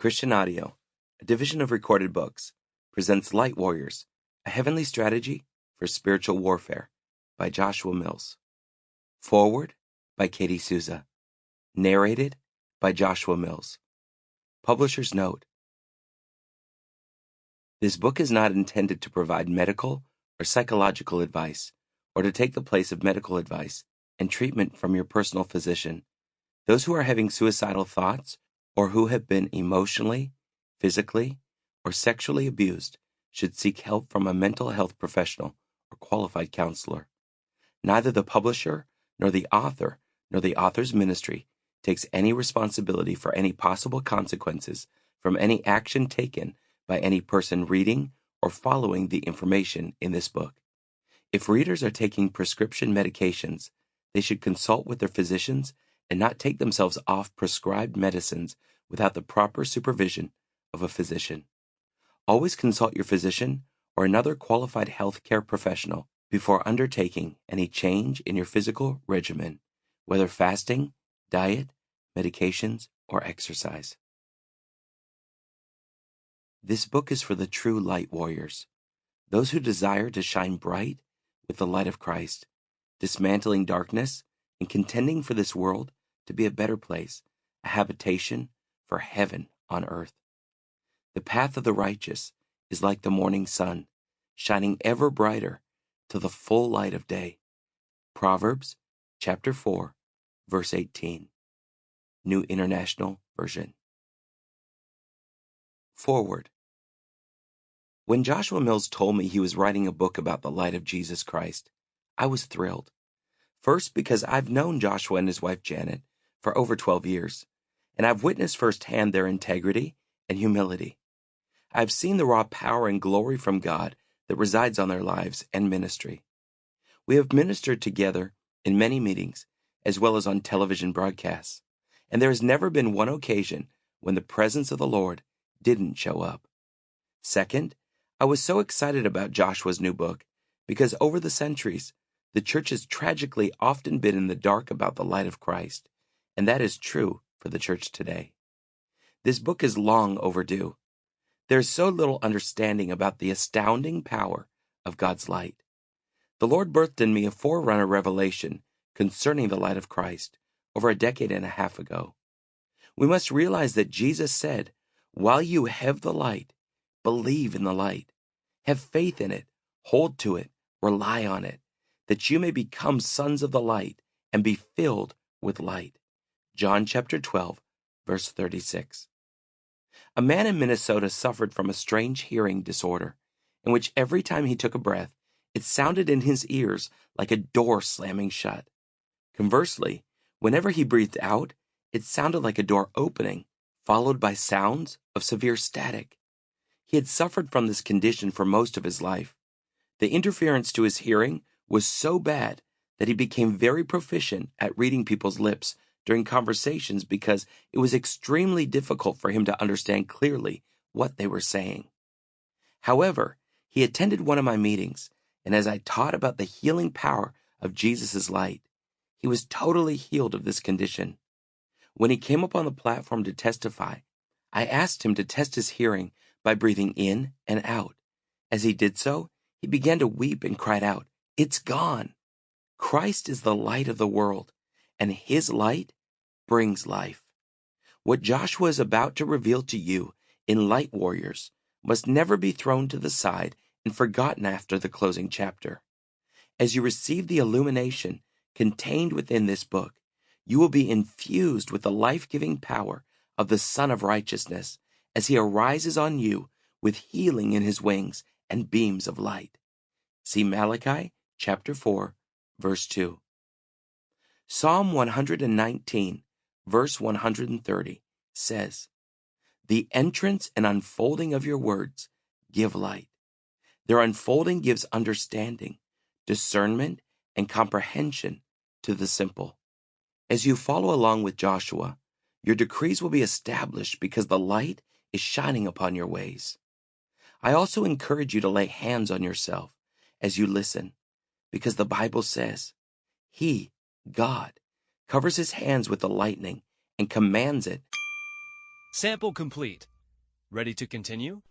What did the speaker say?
Christian Audio, a division of Recorded Books, presents Light Warriors, a heavenly strategy for spiritual warfare by Joshua Mills. Foreword by Katie Souza. Narrated by Joshua Mills. Publisher's note. This book is not intended to provide medical or psychological advice or to take the place of medical advice and treatment from your personal physician. Those who are having suicidal thoughts or who have been emotionally, physically, or sexually abused should seek help from a mental health professional or qualified counselor. Neither the publisher nor the author's ministry takes any responsibility for any possible consequences from any action taken by any person reading or following the information in this book. If readers are taking prescription medications, they should consult with their physicians and not take themselves off prescribed medicines without the proper supervision of a physician. Always consult your physician or another qualified healthcare professional before undertaking any change in your physical regimen, whether fasting, diet, medications, or exercise. This book is for the true light warriors, those who desire to shine bright with the light of Christ, dismantling darkness and contending for this world to be a better place, a habitation for heaven on earth. The path of the righteous is like the morning sun, shining ever brighter to the full light of day. Proverbs chapter 4, verse 18. New International Version. Foreword. When Joshua Mills told me he was writing a book about the light of Jesus Christ, I was thrilled. First, because I've known Joshua and his wife Janet for over 12 years, and I've witnessed firsthand their integrity and humility. I've seen the raw power and glory from God that resides on their lives and ministry. We have ministered together in many meetings, as well as on television broadcasts, and there has never been one occasion when the presence of the Lord didn't show up. Second, I was so excited about Joshua's new book because over the centuries, the church has tragically often been in the dark about the light of Christ, and that is true for the church today. This book is long overdue. There is so little understanding about the astounding power of God's light. The Lord birthed in me a forerunner revelation concerning the light of Christ over a decade and a half ago. We must realize that Jesus said, "While you have the light, believe in the light. Have faith in it, hold to it, rely on it, that you may become sons of the light and be filled with light." John chapter 12, verse 36. A man in Minnesota suffered from a strange hearing disorder, in which every time he took a breath, it sounded in his ears like a door slamming shut. Conversely, whenever he breathed out, it sounded like a door opening, followed by sounds of severe static. He had suffered from this condition for most of his life. The interference to his hearing was so bad that he became very proficient at reading people's lips during conversations because it was extremely difficult for him to understand clearly what they were saying. However, he attended one of my meetings, and as I taught about the healing power of Jesus' light, he was totally healed of this condition. When he came up on the platform to testify, I asked him to test his hearing by breathing in and out. As he did so, he began to weep and cried out, "It's gone." Christ is the light of the world, and his light brings life. What Joshua is about to reveal to you in Light Warriors must never be thrown to the side and forgotten after the closing chapter. As you receive the illumination contained within this book, you will be infused with the life-giving power of the Son of Righteousness as he arises on you with healing in his wings and beams of light. See Malachi chapter 4, verse 2. Psalm 119, verse 130 says, "The entrance and unfolding of your words give light. Their unfolding gives understanding, discernment, and comprehension to the simple." As you follow along with Joshua, your decrees will be established because the light is shining upon your ways. I also encourage you to lay hands on yourself as you listen, because the Bible says, He, God, covers his hands with the lightning and commands it. Sample complete. Ready to continue?